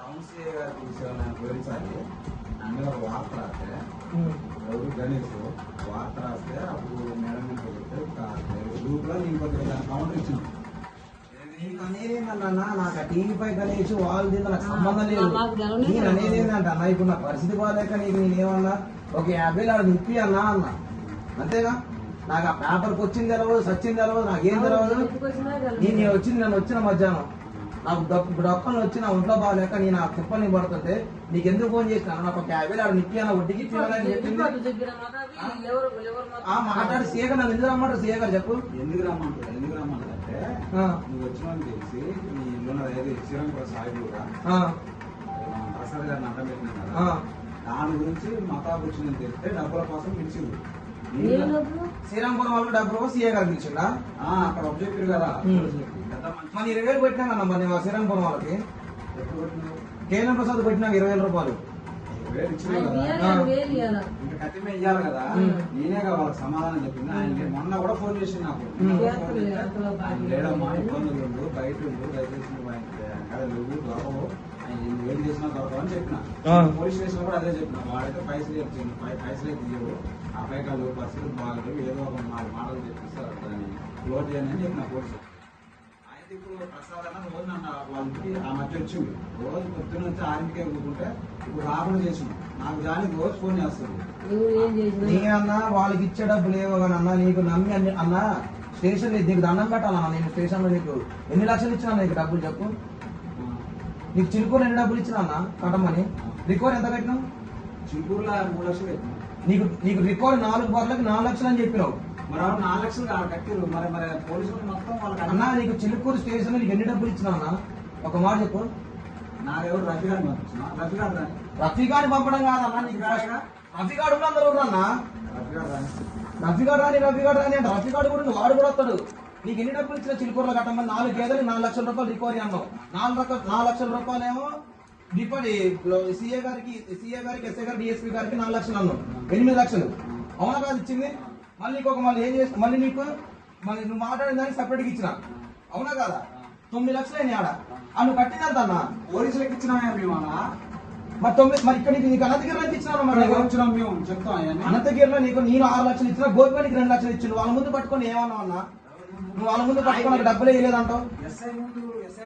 Council గారు విషయాన్ని వివరించాలి. అన్నీ ఒక వార్త రాస్తే ఎవరు గణేష్ వార్త రాస్తే అప్పుడు మేడం గ్రూప్ లో నేను కొద్దిగా కౌంటర్ ఇచ్చింది. నీకు అనేది ఏంటన్నా, నాకు ఆ టీవీపై గణేష్ వాళ్ళు దీంతో నాకు సంబంధం లేదు. నేను అనేది ఏంటంటే అన్న, ఇప్పుడు నా పరిస్థితి బాగాలేక నీకు నేనేమన్నా ఒక 50,000 ఆడ నిప్పి అన్నా అన్న, అంతేగా. నాకు ఆ పేపర్కి వచ్చింది తెలవదు, సచ్చింది తెలవదు, నాకేం తెలవదు. నన్ను వచ్చిన మధ్యాహ్నం నాకు డొక్కలు వచ్చి నా ఒంట్లో బాగాలేక నేను ఆ తిప్పని పడుతుంటే నీకు ఎందుకు ఫోన్ చేసినా, నాకు ఒక 50,000 ఆడ నిప్పి అన్న వడ్డీకి తినాలని చెప్పింది. మాట్లాడి సీఏ గారు నన్ను ఎందుకు రమ్మంటారు? సీఏ గారు చెప్పు. ఎందుకు రమ్మంటారు అంటే నువ్వు వచ్చిన తెలిసి నీ ఇల్లు శ్రీరంగపురం సాయిబుగా ప్రసాద్ గారిని అడ్డం పెట్టినాం కదా, దాని గురించి మతాబు వచ్చిందని తెలిస్తే డబ్బుల కోసం పిలిచింది. శ్రీరంగపురం వాళ్ళు డబ్బులు సీఏ గారు పిలిచిందా? అక్కడ చెప్పారు కదా. మన 20,000 పెట్టినా కన్నా మరి శ్రీరంగపురం వాళ్ళకి. కేంద్ర ప్రసాద్ పెట్టినా 20,000 రూపాయలు. 20,000 ఇచ్చినా కదా, ఇంకా కత్తిమే ఇయ్యాలి కదా. నేనే వాళ్ళకి సమాధానం చెప్పింది. ఆయన మొన్న కూడా ఫోన్ చేసింది నాకు. లేడమ్మా ఇబ్బందులు ఉండు, బయట ఉండు, దయచేసి నువ్వు దొరకవు, ఏం చేసినా దొరకవు అని చెప్పిన. పోలీస్ స్టేషన్ కూడా అదే చెప్పిన. వాడైతే పైసలే తీయవు, అపాయకాలు పరిస్థితులు బాగలేవు, ఏదో ఒక 4 మాటలు చెప్పిస్తారు దాన్ని క్లోజ్ చేయండి అని చెప్పిన పోలీసు. అయితే ఇప్పుడు ప్రసాద్ అన్న రోజు నన్ను వాళ్ళకి ఆ మధ్య వచ్చింది. రోజు పొద్దున్న వచ్చి 6కే కూకుంటే ఇప్పుడు రాకుండా చేసిండు. నాకు దానికి రోజు ఫోన్ చేస్తుంది. నేనన్నా వాళ్ళకి ఇచ్చే డబ్బులు ఏవో కానీ అన్నా, నీకు నమ్మి అన్నా స్టేషన్ నీకు దండం పెట్టాలన్నా. నేను స్టేషన్ లో నీకు ఎన్ని లక్షలు ఇచ్చినా నీకు డబ్బులు చెప్పు. నీకు చిలుకూరు ఎన్ని డబ్బులు ఇచ్చినా అన్న కట్టమని? రికవర్ ఎంత పెట్టినావు? చిలుకూరులో 3 లక్షలు పెట్టినా. నీకు రికవర్ 4 బర్లకు 4 లక్షలు అని చెప్పినావు. మరి 4 లక్షలు కట్టిరు. మరి పోలీసులు మొత్తం వాళ్ళకి అన్నా, నీకు చిలుకూరు స్టేషన్ నీకు ఎన్ని డబ్బులు ఇచ్చినా అన్న? ఒక మాట చెప్పు. నాకెవరు రఫీగాడిని పంపించిన? రఫీగాడిని పంపడం కాదన్నా. నీకు రఫీగాడు అందరూ అన్న. రఫీగాడు రాని అంటే రఫీగాడు కూడా వాడు కూడా వస్తాడు. నీకు ఎన్ని డబ్బులు ఇచ్చిన చిలుకూరులో కట్టమని? 4 గేదెలు 4 లక్షల రూపాయలు రికవరీ అన్నావు. 4 లక్షల రూపాయలు ఏమో సీఏ గారికి, ఎస్ఐ గారికి, డిఎస్పీ గారికి 4 లక్షలు అన్నావు. 8 లక్షలు అవునా కాదు ఇచ్చింది? మళ్ళీ మళ్ళీ ఏం చేస్తా, మళ్ళీ మళ్ళీ నువ్వు మాట్లాడిన దానికి సపరేట్గా ఇచ్చిన అవునా కాదా? 9 లక్షలు అయినాయి ఆడ. నువ్వు కట్టినంత అన్న పోలీసులకు ఇచ్చినా మేము మరి ఇక్కడ నీకు అనంతగిరిలో ఇచ్చినా మరి వచ్చినాం మేము చెప్తాం. అనంతగిరిలో నీకు నేను 6 లక్షలు ఇచ్చినా, గోపివాడికి 2 లక్షలు ఇచ్చిండు. వాళ్ళ ముందు పట్టుకొని ఏమన్నావు అన్నా? నువ్వు వాళ్ళ ముందు పట్టుకొని డబ్బులు వేయలేదంటావు.